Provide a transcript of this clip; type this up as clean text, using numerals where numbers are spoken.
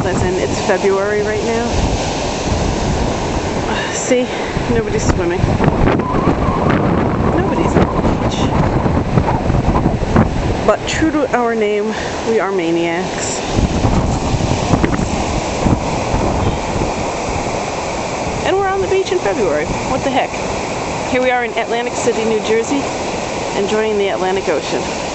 as in it's February right now. See, nobody's swimming. Nobody's at the beach. But true to our name, we are maniacs. And we're on the beach in February. What the heck? Here we are in Atlantic City, New Jersey, enjoying the Atlantic Ocean.